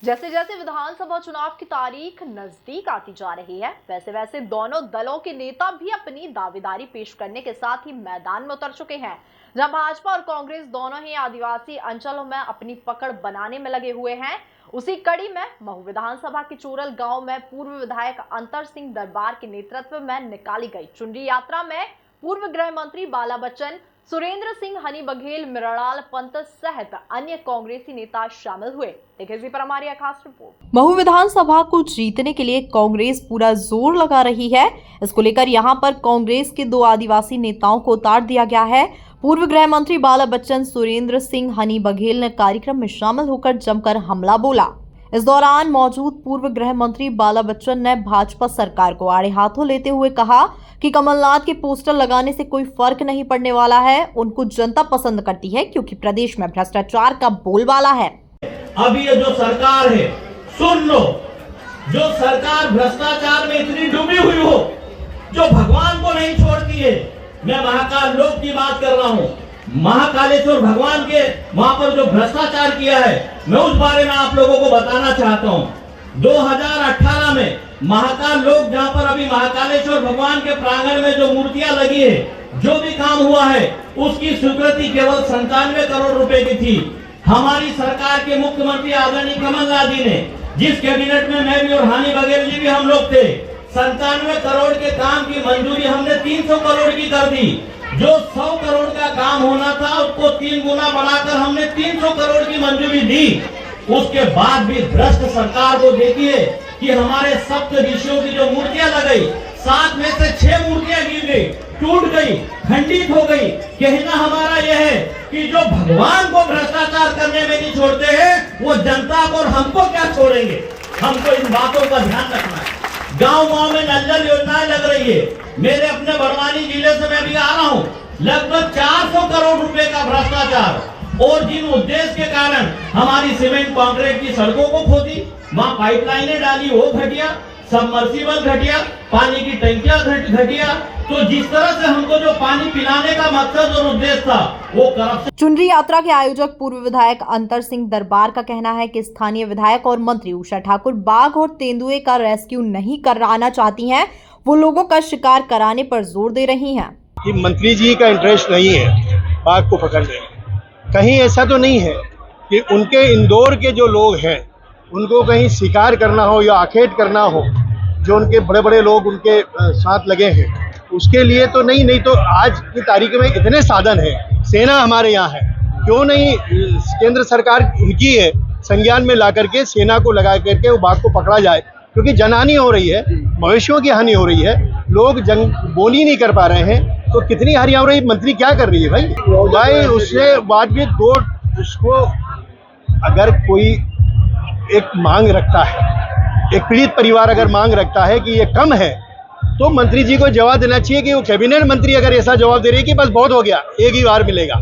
जैसे जैसे विधानसभा चुनाव की तारीख नजदीक आती जा रही है, वैसे वैसे दोनों दलों के नेता भी अपनी दावेदारी पेश करने के साथ ही मैदान में उतर चुके हैं। जहां भाजपा और कांग्रेस दोनों ही आदिवासी अंचलों में अपनी पकड़ बनाने में लगे हुए हैं, उसी कड़ी में महू विधानसभा के चोरल गांव में पूर्व विधायक अंतर सिंह दरबार के नेतृत्व में निकाली गई चुनरी यात्रा में पूर्व गृह मंत्री बाला बच्चन, सुरेंद्र सिंह, हनी बघेल, मृणाल पंत सहित अन्य कांग्रेसी नेता शामिल हुए। देखिए इसी पर हमारी खास रिपोर्ट। महू विधानसभा को जीतने के लिए कांग्रेस पूरा जोर लगा रही है। इसको लेकर यहां पर कांग्रेस के दो आदिवासी नेताओं को उतार दिया गया है। पूर्व गृह मंत्री बाला बच्चन, सुरेंद्र सिंह, हनी बघेल ने कार्यक्रम में शामिल होकर जमकर हमला बोला। इस दौरान मौजूद पूर्व गृह मंत्री बाला बच्चन ने भाजपा सरकार को आड़े हाथों लेते हुए कहा कि कमलनाथ के पोस्टर लगाने से कोई फर्क नहीं पड़ने वाला है। उनको जनता पसंद करती है क्योंकि प्रदेश में भ्रष्टाचार का बोलबाला है। अब ये जो सरकार है, सुन लो, जो सरकार भ्रष्टाचार में इतनी डूबी हुई हो, जो भगवान को नहीं छोड़ती है। मैं महाकाल लोक की बात कर रहा हूँ, महाकालेश्वर भगवान के वहां पर जो भ्रष्टाचार किया है, मैं उस बारे में आप लोगों को बताना चाहता हूँ। 2018 में महाकाल लोक, जहां पर अभी महाकालेश्वर भगवान के प्रांगण में जो मूर्तियां लगी है, जो भी काम हुआ है, उसकी स्वीकृति केवल 97 करोड़ रुपए की थी। हमारी सरकार के मुख्यमंत्री आदरणीय कमलनाथ जी ने, जिस कैबिनेट में मैं भी और हानि बघेल जी भी हम लोग थे, 97 करोड़ के काम की मंजूरी हमने 300 करोड़ की कर दी। जो 100 करोड़ का काम होना था, उसको 3 गुना बढ़ाकर हमने 300 करोड़ की मंजूरी दी। उसके बाद भी भ्रष्ट सरकार को देखिए कि हमारे सप्त ऋषियों की जो मूर्तियां लगाई, 7 में से 6 मूर्तियां गिर गई, टूट गई, खंडित हो गई। कहना हमारा यह है कि जो भगवान को भ्रष्टाचार करने में नहीं छोड़ते हैं, वो जनता को और हमको क्या छोड़ेंगे। हमको इन बातों का ध्यान रखना है। गांव गांव में नल जल योजनाएं लग रही है। मेरे अपने बड़वानी जिले से मैं भी आ रहा हूँ, लगभग 400 करोड़ रुपए का भ्रष्टाचार। और जिन उद्देश्य के कारण हमारी सीमेंट कंक्रीट की सड़कों को खोदी, वहां पाइपलाइनें डाली, वो घटिया, सबमर्सिबल घटिया, पानी की टंकियां घटिया। तो जिस तरह से हमको जो पानी पिलाने का मकसद और उद्देश्य था, वो करप्शन। चुनरी यात्रा के आयोजक पूर्व विधायक अंतर सिंह दरबार का कहना है कि स्थानीय विधायक और मंत्री उषा ठाकुर बाघ और तेंदुए का रेस्क्यू नहीं कराना चाहती हैं, वो लोगों का शिकार कराने पर जोर दे रही हैं। कि मंत्री जी का इंटरेस्ट नहीं है बाघ को पकड़ने में। कहीं ऐसा तो नहीं है कि उनके इंदौर के जो लोग हैं, उनको कहीं शिकार करना हो या आखेट करना हो, जो उनके बड़े बड़े लोग उनके साथ लगे हैं, उसके लिए तो नहीं तो आज की तारीख में इतने साधन हैं। सेना हमारे यहाँ है, क्यों नहीं केंद्र सरकार उनकी है, संज्ञान में ला करके सेना को लगा करके वो बाघ को पकड़ा जाए। क्योंकि जनहानि हो रही है, मवेशियों की हानि हो रही है, लोग बोली नहीं कर पा रहे हैं, तो कितनी हानि हो रही है। मंत्री क्या कर रही है भाई उससे बाद भी दो, उसको अगर कोई एक मांग रखता है, एक पीड़ित परिवार अगर मांग रखता है कि ये कम है, तो मंत्री जी को जवाब देना चाहिए कि वो कैबिनेट मंत्री अगर ऐसा जवाब दे रही है कि बस बहुत हो गया, एक ही बार मिलेगा,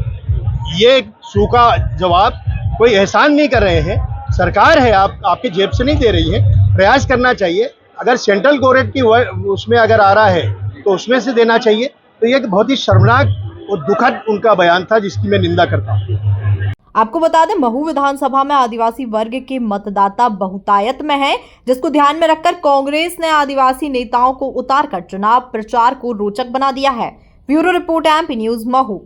ये सूखा जवाब, कोई एहसान नहीं कर रहे हैं। सरकार है, आपके जेब से नहीं दे रही है, प्रयास करना चाहिए। अगर सेंट्रल गवर्नमेंट की उसमें अगर आ रहा है तो उसमें से देना चाहिए। तो ये बहुत ही शर्मनाक और दुखद उनका बयान था, जिसकी मैं निंदा करता हूँ। आपको बता दें, महू विधानसभा में आदिवासी वर्ग के मतदाता बहुतायत में हैं, जिसको ध्यान में रखकर कांग्रेस ने आदिवासी नेताओं को उतारकर चुनाव प्रचार को रोचक बना दिया है। Bureau report, MP news, Mhow.